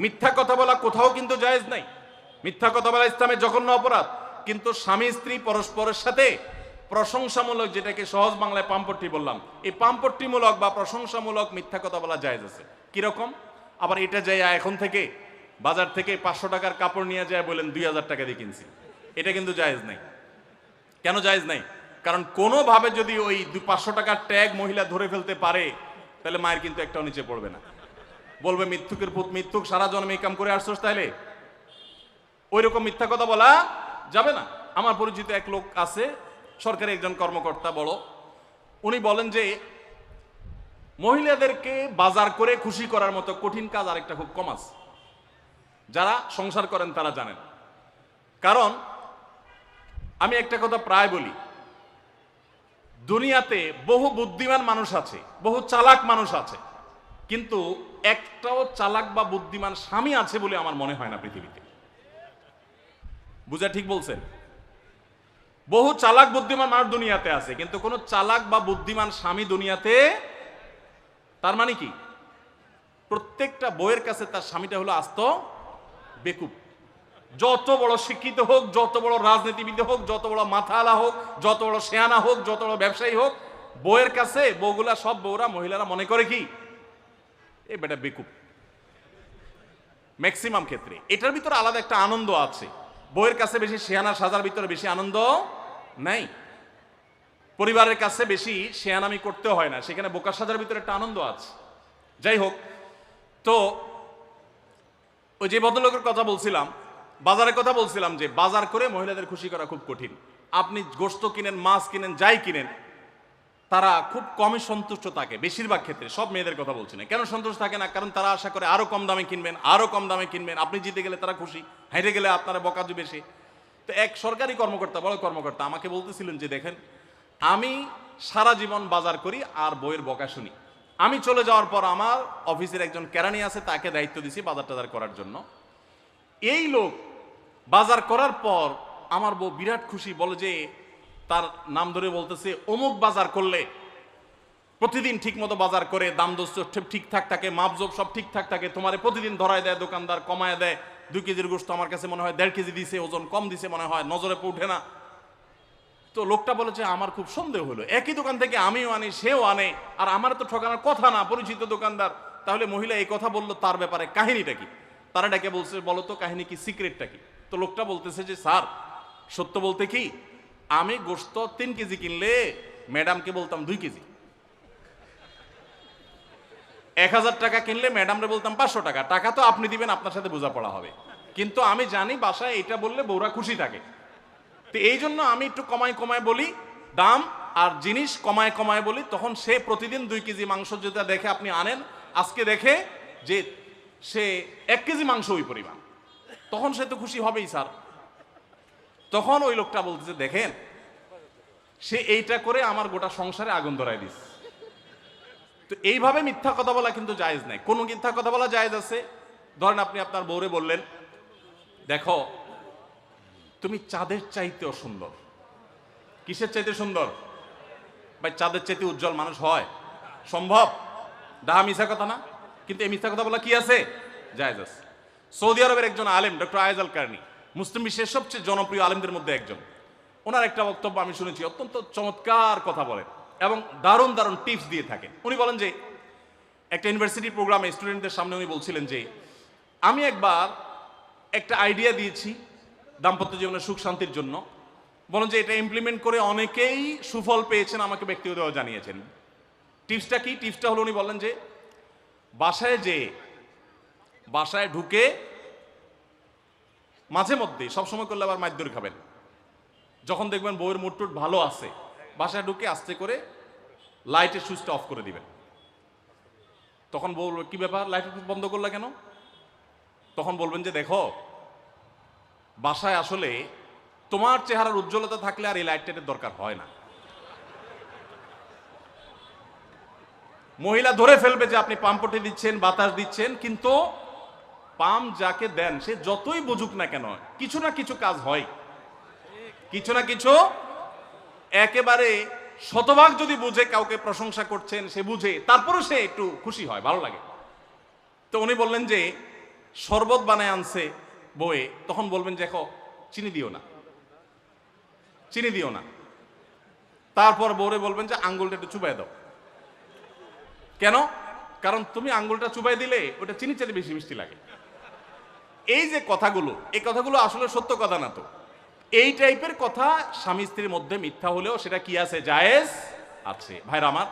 মিথ্যা কথা বলা কোথাও কিন্তু জায়েজ নাই। মিথ্যা কথা বলা ইসলামের জঘন্য অপরাধ। কিন্তু স্বামী স্ত্রী পরস্পরের সাথে প্রশংসামূলক, যেটাকে সহজ বাংলায় পাম্পট্টি বললাম, এই পাম্পট্টিমূলক বা প্রশংসামূলক মিথ্যা কথা বলা জায়েজ আছে। কিরকম? আবার এটা যাই এখন থেকে বাজার থেকে 500 টাকার কাপড় নিয়ে যায় বলেন 2000 টাকা দিয়ে কিনছি, এটা কিন্তু জায়েজ নাই। কেন জায়েজ নাই? কারণ কোনোভাবে যদি ওই 500 টাকার ট্যাগ মহিলা ধরে ফেলতে পারে, তাহলে মায়ের কিন্তু একটাও নিচে পড়বে না। বলবে মিথ্যুকের পুত মিথ্যুক, সারা জন্মে এই কাম করে আসছোস, তাইলে ওই রকম মিথ্যা কথা বলা যাবে না। আমার পরিচিত এক লোক আছে, সরকারি একজন কর্মকর্তা বড়, উনি বলেন যে মহিলাদেরকে বাজার করে খুশি করার মতো কঠিন কাজ আরেকটা খুব কম আছে। যারা সংসার করেন তারা জানেন। কারণ আমি একটা কথা প্রায় বলি, দুনিয়াতে বহু বুদ্ধিমান মানুষ আছে, বহু চালাক মানুষ আছে, কিন্তু একটাও চালাক বা বুদ্ধিমান স্বামী আছে বলে আমার মনে হয় না পৃথিবীতে। বুঝা ঠিক বলছেন? বহু চালাক বুদ্ধিমান মানুষ দুনিয়াতে আছে, কিন্তু কোন চালাক বা বুদ্ধিমান স্বামী দুনিয়াতে। তার মানে কি? প্রত্যেকটা বউয়ের কাছে তার স্বামীটা হলো আস্ত বেকুব। যত বড় শিক্ষিত হোক, যত বড় রাজনীতিবিদ হোক, যত বড় মাথাওয়ালা হোক, যত বড় শেয়ানা হোক, যত বড় ব্যবসায়ী হোক, বউয়ের কাছে বউগুলা, সব বউরা, মহিলারা মনে করে কি এ বেটা বেকুব। ম্যাক্সিমাম ক্ষেত্রে এটার ভিতরে আলাদা একটা আনন্দ আছে। বউয়ের কাছে বেশি শেয়ানা সাজার ভিতরে বেশি আনন্দ নাই। পরিবারের কাছে বেশি শেয়ানামি করতে হয় না, সেখানে বোকা সাজার ভিতরে একটা আনন্দ আছে। যাই হোক, তো ওই যে ভদ্রলোকের কথা বলছিলাম, বাজারের কথা বলছিলাম, যে বাজার করে মহিলাদের খুশি করা খুব কঠিন। আপনি গোশত কিনেন, মাছ কিনেন, যাই কিনেন, তারা খুব কমই সন্তুষ্ট থাকে বেশিরভাগ ক্ষেত্রে। সব মেয়েদের কথা বলছি না। কেন সন্তুষ্ট থাকে না? কারণ তারা আশা করে আরো কম দামে কিনবেন, আরো কম দামে কিনবেন। আপনি জিতে গেলে তারা খুশি, হেরে গেলে আপনারা বকা দিবে সে। তো এক সরকারি কর্মকর্তা, বড় কর্মকর্তা, আমাকে বলতেছিলেন যে দেখেন, আমি সারা জীবন বাজার করি আর বইয়ের বকা শুনি। আমি চলে যাওয়ার পর আমার অফিসের একজন কেরানি আছে, তাকে দায়িত্ব দিছি বাজার টাজার করার জন্য। এই লোক বাজার করার পর আমার বউ বিরাট খুশি, বলে যে তার নাম ধরে বলতেছে, অমুক বাজার করলে প্রতিদিন ঠিক মতো বাজার করে, দাম দোষ ঠিকঠাক থাকে, মাপজোপ সব ঠিকঠাক থাকে, তোমার প্রতিদিন ধরায় দেয় দোকানদার, কমায় দেয়। 2 কেজির গোশত আমার কাছে মনে হয় 1.5 কেজি দিছে, ওজন কম দিছে মনে হয়, নজরে উঠে না। তো লোকটা বলেছে আমার খুব সন্দেহ হলো, একই দোকান থেকে আমিও আনি, সেও আনে, আর আমার তো ঠকানোর কথা না, পরিচিত দোকানদার। তাহলে মহিলা এই কথা বললো, তার ব্যাপারে কাহিনীটা কি? তারা ডেকে বলছে, বলো তো কাহিনী কি, সিক্রেটটা কি? তো লোকটা বলতেছে যে স্যার, সত্য বলতে কি, আমি গোশত 3 কেজি কিনলে ম্যাডামকে বলতাম 2 কেজি, 1000 টাকা কিনলে ম্যাডামরে বলতাম 500 টাকা। টাকা তো আপনি দিবেন, আপনার সাথে বোঝাপড়া হবে, কিন্তু আমি জানি বাসায় এটা বললে বউরা খুশি থাকে। তো এই জন্য আমি একটু কমায় কমায় বলি দাম, আর জিনিস কমায় কমায় বলি। তখন সে প্রতিদিন 2 কেজি মাংস যেটা দেখে আপনি আনেন, আজকে দেখে যে সে 1 কেজি মাংস ওই পরিমাণ, তখন সে তো খুশি হবেই স্যার। তখন ওই লোকটা বলতেছে দেখেন, সে এইটা করে আমার গোটা সংসারে আগুন ধরায় দিস। তো এইভাবে মিথ্যা কথা বলা কিন্তু জায়েজ নাই। কোন মিথ্যা কথা বলা জায়েজ আছে? ধরেন আপনি আপনার বউরে বললেন, দেখো তুমি চাঁদের চাইতেও সুন্দর। কিসের চাইতে সুন্দর? ভাই চাঁদের চাইতে উজ্জ্বল মানুষ হয় সম্ভব? ডাহা মিথ্যা কথা না? কিন্তু এই মিথ্যা কথা বলা কি আছে? জায়েজ আছে। সৌদি আরবের একজন আলেম, ডক্টর আয়েজ আল কারনি, মুসলিম বিশ্বের সবচেয়ে জনপ্রিয় আলেমদের মধ্যে একজন। ওনার একটা বক্তব্য আমি শুনেছি, অত্যন্ত চমৎকার কথা বলেন এবং দারুণ দারুণ টিপস দিয়ে থাকেন। উনি বলেন যে একটা ইউনিভার্সিটি প্রোগ্রামে স্টুডেন্টদের সামনে উনি বলছিলেন যে আমি একবার একটা আইডিয়া দিয়েছি দাম্পত্য জীবনের সুখ শান্তির জন্য। বলেন যে এটা ইমপ্লিমেন্ট করে অনেকেই সুফল পেয়েছেন, আমাকে ব্যক্তিগতভাবে জানিয়েছেন। টিপসটা কি? টিপসটা হলো, উনি বললেন যে বাসায় ঢুকে মাঝে মধ্যে, সবসময় করলে আবার মাইর খাবেন, যখন দেখবেন বউয়ের মুড টুট ভালো আছে, বাসায় ঢুকে আস্তে করে লাইটের সুইচটা অফ করে দিবেন। তখন বলবে কি ব্যাপার, লাইটের সুইচ বন্ধ করলা কেন? তখন বলবেন যে দেখো, বাসায় আসলে তোমার চেহারার উজ্জ্বলতা থাকলে আর এই লাইটের দরকার হয় না। মহিলা ধরে ফেলবে যে আপনি পাম্পটি দিচ্ছেন, বাতাস দিচ্ছেন, কিন্তু পাম্প যাকে দেন সে যতই বুঝুক না কেন, কিছু না কিছু কাজ হয়, কিছু না কিছু। একেবারে শতভাগ যদি বুঝে কাউকে প্রশংসা করছেন, সে বুঝে, তারপরে সে একটু খুশি হয়, ভালো লাগে। তো উনি বললেন যে শরবত বানায় আনছে বউয়ে, তখন বলবেন যে দেখো চিনি দিও না, চিনি দিও না। তারপর বউরে বলবেন যে আঙ্গুলটা একটু চুবাই দাও। কেন? কারণ তুমি আঙ্গুলটা চুবাই দিলে ওটা চিনি চাইতে বেশি মিষ্টি লাগে। এই যে কথাগুলো, এই কথাগুলো আসলে সত্য কথা না তো। এই টাইপের কথা স্বামী স্ত্রীর মধ্যে মিথ্যা হলেও সেটা কি আছে? জায়েজ আছে। ভাইরা আমার,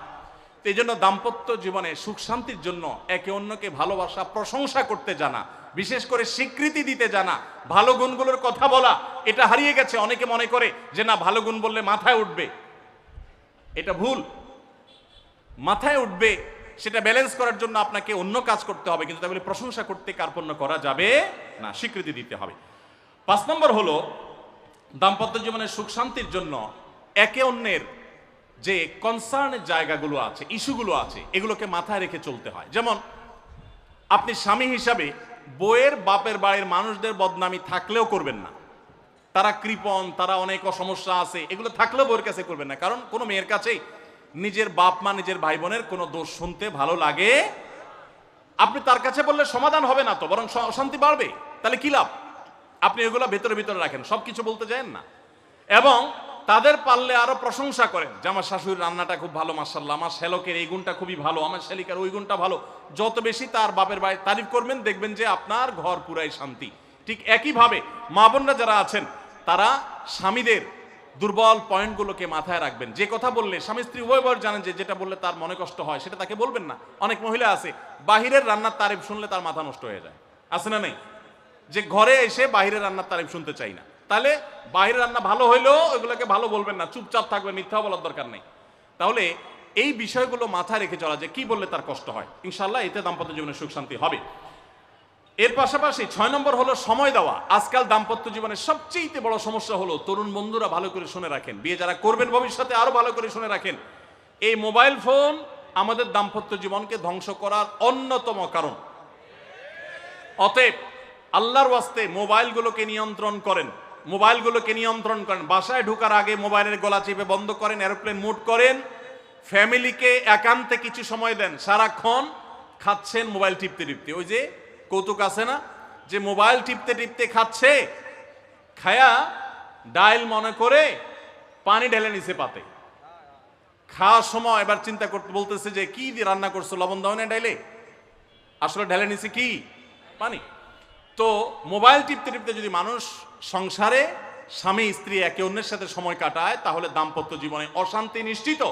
এই জন্য দাম্পত্য জীবনে সুখ শান্তির জন্য একে অন্যকে ভালোবাসা, প্রশংসা করতে জানা, বিশেষ করে স্বীকৃতি দিতে জানা, ভালো গুণগুলোর কথা বলা, এটা হারিয়ে গেছে। অনেকে মনে করে যে না, ভালো গুণ বললে মাথায় উঠবে। এটা ভুল। মাথায় উঠবে সেটা ব্যালেন্স করার জন্য আপনাকে অন্য কাজ করতে হবে, কিন্তু তাহলে প্রশংসা করতে কার্পণ্য করা যাবে না, স্বীকৃতি দিতে হবে। 5 নম্বর হলো দাম্পত্য জীবনের সুখ শান্তির জন্য একে অন্যের যে কনসার্নের জায়গাগুলো আছে, ইস্যুগুলো আছে, এগুলোকে মাথায় রেখে চলতে হয়। যেমন আপনি স্বামী হিসাবে বউয়ের বাপের বাড়ির মানুষদের বদনামি থাকলেও করবেন না। তারা কৃপণ, তারা অনেক সমস্যা আছে, এগুলো থাকলেও বউয়ের কাছে করবেন না। কারণ কোনো মেয়ের কাছেই নিজের বাপ মা, নিজের ভাই বোনের কোনো দোষ শুনতে ভালো লাগে। আপনি তার কাছে বললে সমাধান হবে না তো, বরং অশান্তি বাড়বে। তাহলে কি লাভ? আপনি এগুলো ভেতরে ভিতরে রাখেন, সবকিছু বলতে যান না। এবং তাদের পারলে আরো প্রশংসা করেন যে আমার শাশুড়ির রান্নাটা খুব ভালো, মাশাআল্লাহ, আমার শ্যালকের এই গুণটা খুবই ভালো, আমার শ্যালিকার ওই গুণটা ভালো। যত বেশি তার বাপের বাড়ি তারিফ করবেন, দেখবেন যে আপনার ঘর পুরাই শান্তি। ঠিক একইভাবে মা বোনরা যারা আছেন, তারা স্বামীদের দুর্বল পয়েন্টগুলোকে মাথায় রাখবেন। যে কথা বললে স্বামী স্ত্রী উভয় জানেন যে যেটা বললে তার মনে কষ্ট হয়, সেটা তাকে বলবেন না। অনেক মহিলা আছে বাহিরের রান্নার তারিফ শুনলে তার মাথা নষ্ট হয়ে যায়, আছে না নেই? যে ঘরে এসে বাহিরের রান্নার তারিফ শুনতে চাই না। তাহলে বাহিরের রান্না ভালো হইলেও ওইগুলোকে ভালো বলবেন না, চুপচাপ থাকবেন, মিথ্যা বলার দরকার নেই। তাহলে এই বিষয়গুলো মাথায় রেখে চলা, যে কি বললে তার কষ্ট হয়, ইনশাআল্লাহ এতে দাম্পত্য জীবনে সুখ শান্তি হবে। এর পাশাপাশি 6 নম্বর হলো সময় দেওয়া। আজকাল দাম্পত্য জীবনের সবচেয়ে বড় সমস্যা হলো, তরুণ বন্ধুরা ভালো করে শুনে রাখেন, বিয়ে যারা করবেন ভবিষ্যতে আরো ভালো করে শুনে রাখেন, এই মোবাইল ফোন আমাদের দাম্পত্য জীবনকে ধ্বংস করার অন্যতম কারণ। অতএব আল্লাহর ওয়াস্তে মোবাইলগুলোকে নিয়ন্ত্রণ করেন, মোবাইলগুলোকে নিয়ন্ত্রণ করেন। বাসায় ঢোকার আগে মোবাইলের গলা চেপে বন্ধ করেন, এরোপ্লেন মুড করেন। ফ্যামিলিকে একান্তে কিছু সময় দেন। সারাক্ষণ খাচ্ছেন মোবাইল টিপতে টিপতে, ওই যে কৌতুক আছে না, যে মোবাইল টিপতে টিপতে খাচ্ছে, খায়া ডাইল মনে করে পানি ঢেলে নিছে পাতে। খাওয়ার সময় এবার চিন্তা করতে বলতেছে যে কি দিয়ে রান্না করছো, লবণ দাও না ডাইলে, আসলে ঢেলে নিছে কি পানি। তো মোবাইল টিপতে টিপতে যদি মানুষ সংসারে স্বামী স্ত্রী একে অন্যের সাথে সময় কাটায়, তাহলে দাম্পত্য জীবনে অশান্তি নিশ্চিত।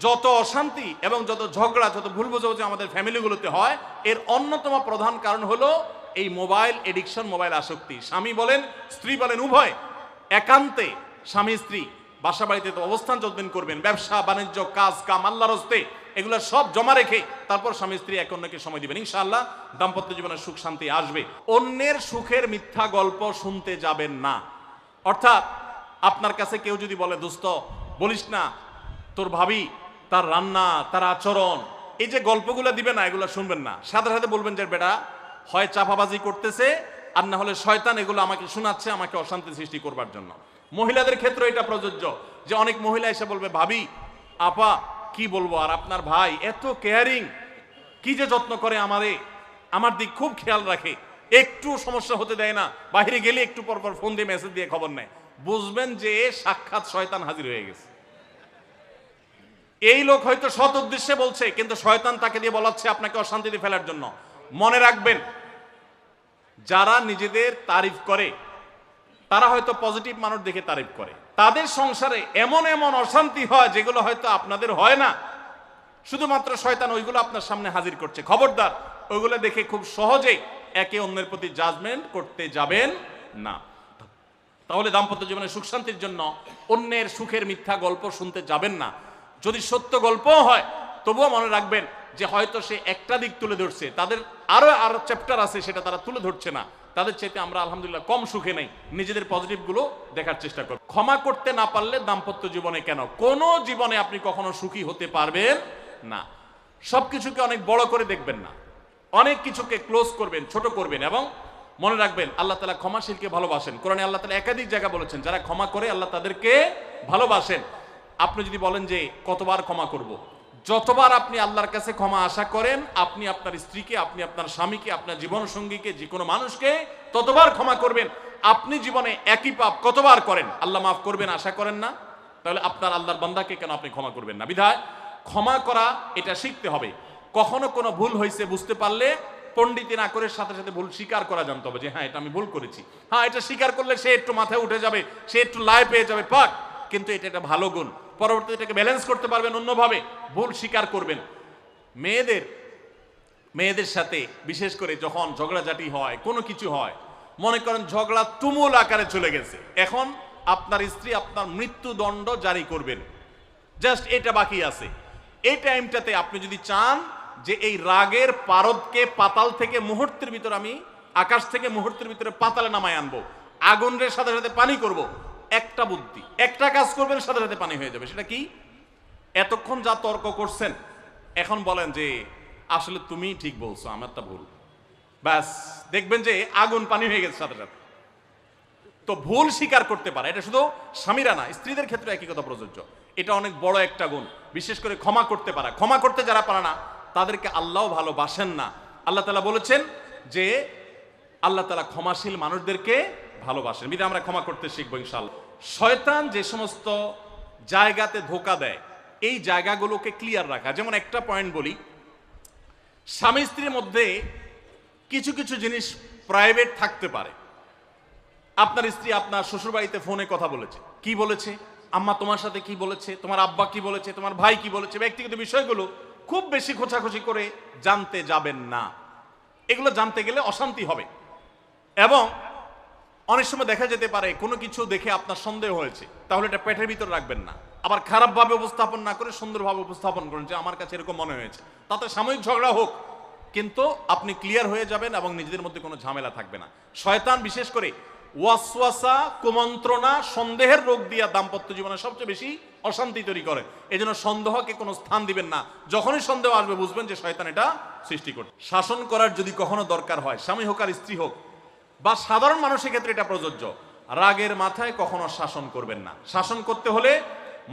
যত অশান্তি এবং যত ঝগড়া, যত ভুল বোঝাবুঝি আমাদের ফ্যামিলিগুলোতে হয়, এর অন্যতম প্রধান কারণ হলো এই মোবাইল এডিকশন, মোবাইল আসক্তি। স্বামী বলেন স্ত্রী বলেন উভয় একান্তে স্বামী স্ত্রী বাসা বাড়িতে তো অবস্থান যতদিন করবেন, ব্যবসা বাণিজ্য, কাজ কাম, আল্লাহর হস্তে, এগুলো সব জমা রেখে তারপর স্বামী স্ত্রী একে অন্যকে সময় দিবেন, ইনশাআল্লাহ দাম্পত্য জীবনের সুখ শান্তি আসবে। অন্যের সুখের মিথ্যা গল্প শুনতে যাবেন না। অর্থাৎ আপনার কাছে কেউ যদি বলে দোস্ত বলিস না, তোর ভাবি, তার রান্না, তার আচরণ, এই যে গল্পগুলো দিবে না, এগুলো শুনবেন না। সাথে সাথে বলবেন যে বেটা হয় চাপাবাজি করতেছে, আর না হলে শয়তান এগুলো আমাকে শোনাচ্ছে, আমাকে অশান্তি সৃষ্টি করবার জন্য। মহিলাদের ক্ষেত্রে এটা প্রযোজ্য, যে অনেক মহিলা এসে বলবে ভাবি, আপা কি বলবো, আর আপনার ভাই এত কেয়ারিং, কি যে যত্ন করে আমারে, আমার দিক খুব খেয়াল রাখে, একটু সমস্যা হতে দেয় না, বাইরে গেলে একটু পর পর ফোন দিয়ে মেসেজ দিয়ে খবর নেয়। বুঝবেন যে সাক্ষাৎ শয়তান হাজির হয়ে গেছে। এই লোক হয়তো সৎ উদ্দেশ্যে বলছে, কিন্তু শয়তান তাকে দিয়ে বলাচ্ছে আপনাকে অশান্তিতে ফেলার জন্য। মনে রাখবেন, যারা নিজেদের তারিফ করে তারা হয়তো পজিটিভ মানুষ দেখে তারিফ করে, তাদের সংসারে এমন এমন অশান্তি হয় যেগুলো হয়তো আপনাদের হয় না, শুধুমাত্র শয়তান ওইগুলো আপনার সামনে হাজির করছে। খবরদার, ওইগুলো দেখে খুব সহজেই একে অন্যের প্রতি জাজমেন্ট করতে যাবেন না। তাহলে দাম্পত্য জীবনে সুখ শান্তির জন্য অন্যের সুখের মিথ্যা গল্প শুনতে যাবেন না। যদি সত্য গল্পও হয়, তবুও মনে রাখবেন যে হয়তো সে একটা দিক তুলে ধরছে, তাদের আরো চ্যাপ্টার আছে সেটা তারা তুলে ধরছে না। তাদের চাইতে আমরা আলহামদুলিল্লাহ কম সুখে নেই। নিজেদের পজিটিভ গুলো দেখার চেষ্টা করব। ক্ষমা করতে না পারলে দাম্পত্য জীবনে কেন, কোন জীবনে আপনি কখনো সুখী হতে পারবেন না। সবকিছুকে অনেক বড় করে দেখবেন না, অনেক কিছুকে ক্লোজ করবেন, ছোট করবেন। এবং মনে রাখবেন, আল্লাহ তাআলা ক্ষমাশীলকে ভালোবাসেন। কোরআনে আল্লাহ তাআলা একাধিক জায়গা বলেছেন, যারা ক্ষমা করে আল্লাহ তাদেরকে ভালোবাসেন। আপনি যদি বলেন যে কতবার ক্ষমা করব, যতবার আপনি আল্লাহর কাছে ক্ষমা আশা করেন, আপনি আপনার স্ত্রীকে, আপনি আপনার স্বামীকে, আপনার জীবন সঙ্গীকে, যে কোনো মানুষকে ততবার ক্ষমা করবেন। আপনি জীবনে একই পাপ কতবার করেন আল্লাহ মাফ করবেন আশা করেন না? তাহলে আপনার আল্লাহর বান্দাকে কেন আপনি ক্ষমা করবেন না? বিধায় ক্ষমা করা এটা শিখতে হবে। কখনো কোনো ভুল হয়েছে বুঝতে পারলে পণ্ডিতি না করে সাথে সাথে ভুল স্বীকার করা জানতে হবে, যে হ্যাঁ এটা আমি ভুল করেছি। হ্যাঁ, এটা স্বীকার করলে সে একটু মাথায় উঠে যাবে, সে একটু লাই পেয়ে যাবে, পাক। কিন্তু এটা একটা ভালো গুণ, পরবর্তীতে এটাকে ব্যালেন্স করতে পারবেন অন্যভাবে। ভুল স্বীকার করবেন। মেয়েদের সাথে বিশেষ করে যখন ঝগড়াঝাটি হয়, কোনো কিছু হয়, মনে করেন ঝগড়া তুমুল আকারে চলে গেছে, এখন আপনার স্ত্রী আপনার মৃত্যুদণ্ড জারি করবেন, জাস্ট এটা বাকি আছে। এই টাইমটাতে আপনি যদি চান যে এই রাগের পারদকে পাতাল থেকে মুহূর্তের ভিতর, আমি আকাশ থেকে মুহূর্তের ভিতরে পাতালে নামায় আনবো, আগুনের সাথে সাথে পানি করব, একটা বুদ্ধি, একটা কাজ করবেন, সাথে সাথে পানি হয়ে যাবে। সেটা কি? এতক্ষণ যা তর্ক করছেন, এখন বলেন যে আসলে তুমি ঠিক বলছো, আমারটা ভুল, ব্যাস দেখবেন যে আগুন পানি হয়ে গেছে সাথে সাথে। তো ভুল স্বীকার করতে পারে, এটা শুধু স্বামীরা না, স্ত্রীদের ক্ষেত্রে একই কথা প্রযোজ্য। এটা অনেক বড় একটা গুণ, বিশেষ করে ক্ষমা করতে পারা। ক্ষমা করতে যারা পারে না তাদেরকে আল্লাহ ভালোবাসেন না। আল্লাহ তাআলা বলেছেন যে আল্লাহ তাআলা ক্ষমাশীল মানুষদেরকে ভালোবাসেন। বিধায় আমরা ক্ষমা করতে শিখবো ইনশাআল্লাহ। শয়তান যে সমস্ত জায়গাতে ধোঁকা দেয়, এই জায়গাগুলোকে ক্লিয়ার রাখা। যেমন একটা পয়েন্ট বলি, স্বামী স্ত্রীর মধ্যে কিছু কিছু জিনিস প্রাইভেট থাকতে পারে। আপনার স্ত্রী আপনার শ্বশুরবাড়িতে ফোনে কথা বলেছে, কি বলেছে, আম্মা তোমার সাথে কি বলেছে, তোমার আব্বা কি বলেছে, তোমার ভাই কি বলেছে, ব্যক্তিগত বিষয়গুলো খুব বেশি খোঁচাখুচি করে জানতে যাবেন না। এগুলো জানতে গেলে অশান্তি হবে। এবং অনেক সময় দেখা যেতে পারে কোনো কিছু দেখে আপনার সন্দেহ হয়েছে, তাহলে এটা পেটের ভিতর রাখবেন না। আবার খারাপভাবে উপস্থাপন না করে সুন্দরভাবে উপস্থাপন করেন যে আমার কাছে এরকম মনে হয়েছে, তাতে সাময়িক ঝগড়া হোক, কিন্তু আপনি ক্লিয়ার হয়ে যাবেন এবং নিজেদের মধ্যে কোনো ঝামেলা থাকবে না। শয়তান বিশেষ করে ওয়াসওয়াসা, কুমন্ত্রণা, সন্দেহের রোগ দিয়া দাম্পত্য জীবনে সবচেয়ে বেশি অশান্তি তৈরি করে। এই জন্য সন্দেহকে কোনো স্থান দিবেন না। যখনই সন্দেহ আসবে বুঝবেন যে শয়তান এটা সৃষ্টি করছে। শাসন করার যদি কখনো দরকার হয়, স্বামী হোক আর স্ত্রী হোক বা সাধারণ মানুষের ক্ষেত্রে এটা প্রযোজ্য, রাগের মাথায় কখনো শাসন করবেন না। শাসন করতে হলে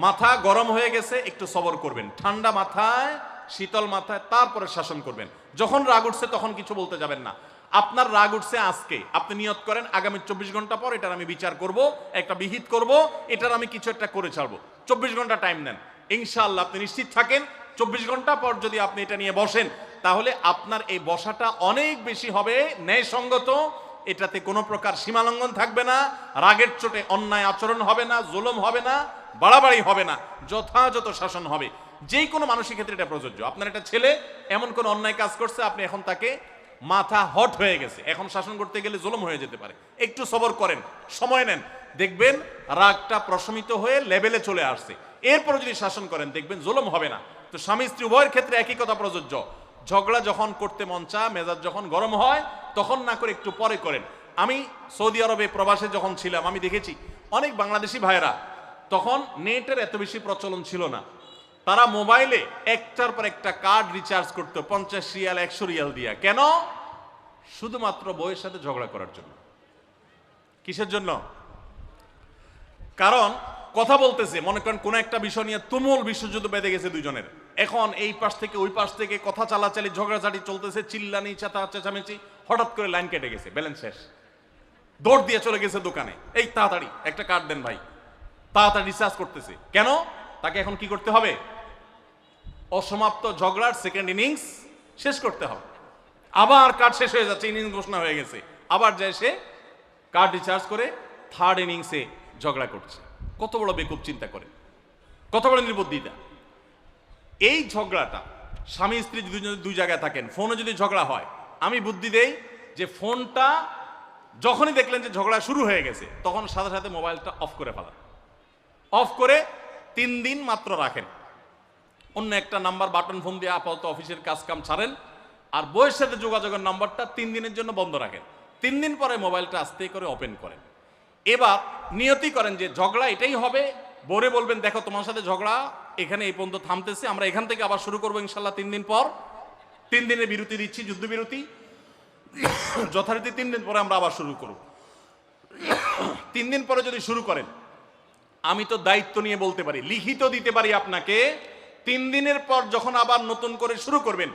মাথা গরম হয়ে গেছে, একটু সবর করবেন, ঠান্ডা মাথায়, শীতল মাথায় তারপরে শাসন করবেন। যখন রাগ উঠছে তখন কিছু বলতে যাবেন না। আপনার রাগ উঠছে আজকে, আপনি নিয়ত করেন আগামী 24 ঘন্টা পর এটার আমি বিচার করব, একটা বিহিত করব, এটার আমি কিছু একটা করে ছাড়বো। 24 ঘন্টা টাইম নেন, ইনশাআল্লাহ আপনি নিশ্চিত থাকেন 24 ঘন্টা পর যদি আপনি এটা নিয়ে বসেন, তাহলে আপনার এই বসাটা অনেক বেশি হবে ন্যায়সঙ্গত। এটাতে কোনো প্রকার সীমালঙ্ঘন থাকবে না, রাগের চোটে অন্যায় আচরণ হবে না, জুলুম হবে না, বাড়াবাড়ি হবে না, যথাযথ শাসন হবে। যে কোনো মানুষের ক্ষেত্রে এটা প্রযোজ্য। আপনার একটা ছেলে এমন কোন অন্যায় কাজ করছে, আপনি এখন তাকে মাথা হট হয়ে গেছে, এখন শাসন করতে গেলে জুলুম হয়ে যেতে পারে, একটু সবর করেন, সময় নেন, দেখবেন রাগটা প্রশমিত হয়ে লেভেলে চলে আসছে। এরপর যদি শাসন করেন দেখবেন জুলুম হবে না। তো স্বামী স্ত্রী উভয়ের ক্ষেত্রে একই কথা প্রযোজ্য। ঝগড়া যখন করতে মন চায়, মেজাজ যখন গরম হয়, তখন না করে একটু পরে করেন। আমি সৌদি আরবে প্রবাসে যখন ছিলাম, আমি দেখেছি অনেক বাংলাদেশি ভাইয়েরা, তখন নেটের এত বেশি প্রচলন ছিল না, তারা মোবাইলে একটার পর একটা কার্ড রিচার্জ করতো 50 রিয়াল 100 রিয়াল দিয়া। কেন? শুধুমাত্র বউয়ের সাথে ঝগড়া করার জন্য। কিসের জন্য? কারণ কথা বলতেছে, মনে করেন কোন একটা বিষয় নিয়ে তুমুল বিশ্বযুদ্ধ বেঁধে গেছে দুজনের, এখন এই পাশ থেকে ওই পাশ থেকে কথা চালাচালি, ঝগড়াঝাটি চলতেছে, চিল্লানি চেঁচামেচি, হঠাৎ করে লাইন কেটে গেছে, ব্যালেন্স শেষ, দৌড় দিয়ে চলে গেছে দোকানে, এই তাড়াতাড়ি একটা কার্ড দেন ভাই, তাড়াতাড়ি রিচার্জ করতেছে। কেন? তাকে এখন কি করতে হবে? অসমাপ্ত ঝগড়ার সেকেন্ড ইনিংস শেষ করতে হবে। আবার কার্ড শেষ হয়ে যাচ্ছে, ইনিংস ঘোষণা হয়ে গেছে, আবার যায় সে কার্ড রিচার্জ করে থার্ড ইনিংসে ঝগড়া করছে। কত বড় বেকুব চিন্তা করে, কত বড় নির্বুদ্ধিতা। এই ঝগড়াটা স্বামী স্ত্রী যদি দুই জায়গায় থাকেন, ফোনে যদি ঝগড়া হয়, আমি বুদ্ধি দেই যে ফোনটা যখনই দেখলেন যে ঝগড়া শুরু হয়ে গেছে, তখন সাথে সাথে মোবাইলটা অফ করে ফেলান। অফ করে 3 দিন মাত্র রাখেন, অন্য একটা নাম্বার বাটন ফোন দিয়ে আপাতত অফিসের কাজ কাম ছাড়েন, আর বইয়ের সাথে যোগাযোগের নাম্বারটা 3 দিনের জন্য বন্ধ রাখেন। 3 দিন পরে মোবাইলটা আস্তে করে ওপেন করেন। এবার নিয়তি করেন যে ঝগড়া এটাই হবে, বরে বলবেন দেখো তোমার সাথে ঝগড়া এখানে এই পর্যন্ত থামতেছে, আমরা এখান থেকে আবার শুরু করবো ইনশাল্লাহ 3 দিন পর। 3 দিনের বিরতি দিচ্ছি, যুদ্ধবিরতি, যথারীতি 3 দিন পরে আমরা আবার শুরু করব। 3 দিন পরে যদি শুরু করেন, আমি তো দায়িত্ব নিয়ে বলতে পারি, লিখিত দিতে পারি আপনাকে 3 দিনের পর যখন আবার নতুন করে শুরু করবেন,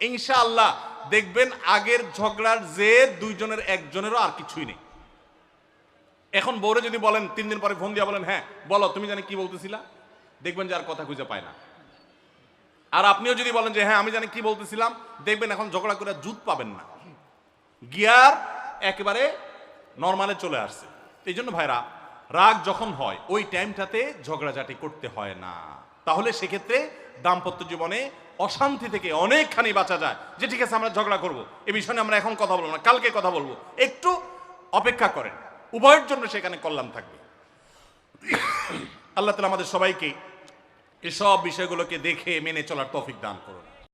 ইনশাআল্লাহ দেখবেন আগের ঝগড়ার জের দুইজনের একজনেরও আর কিছুই নেই। এখন বউরে যদি বলেন 3 দিন পরে ফোন দিয়া বলেন, হ্যাঁ বলো তুমি জানি কি বলতেছিলা, দেখবেন যে আর কথা খুঁজে পায় না। আর আপনিও যদি বলেন যে হ্যাঁ আমি জানি কি বলতেছিলাম, দেখবেন এখন ঝগড়া করে জুত পাবেন না, গিয়ার একেবারে নরমালে চলে আসছে। এই জন্য ভাইরা, রাগ যখন হয় ওই টাইমটাতে ঝগড়াঝাটি করতে হয় না। তাহলে সেক্ষেত্রে দাম্পত্য জীবনে অশান্তি থেকে অনেকখানি বাঁচা যায়। যে ঠিক আছে আমরা ঝগড়া করব, এ বিষয়ে আমরা এখন কথা বলবো না, কালকে কথা বলবো, একটু অপেক্ষা করেন, উভয়ের জন্য সেখানে কল্যাণ থাকবে। আল্লাহ তাআলা আমাদের সবাইকে এসব বিষয়গুলোকে দেখে মেনে চলার তৌফিক দান করুন।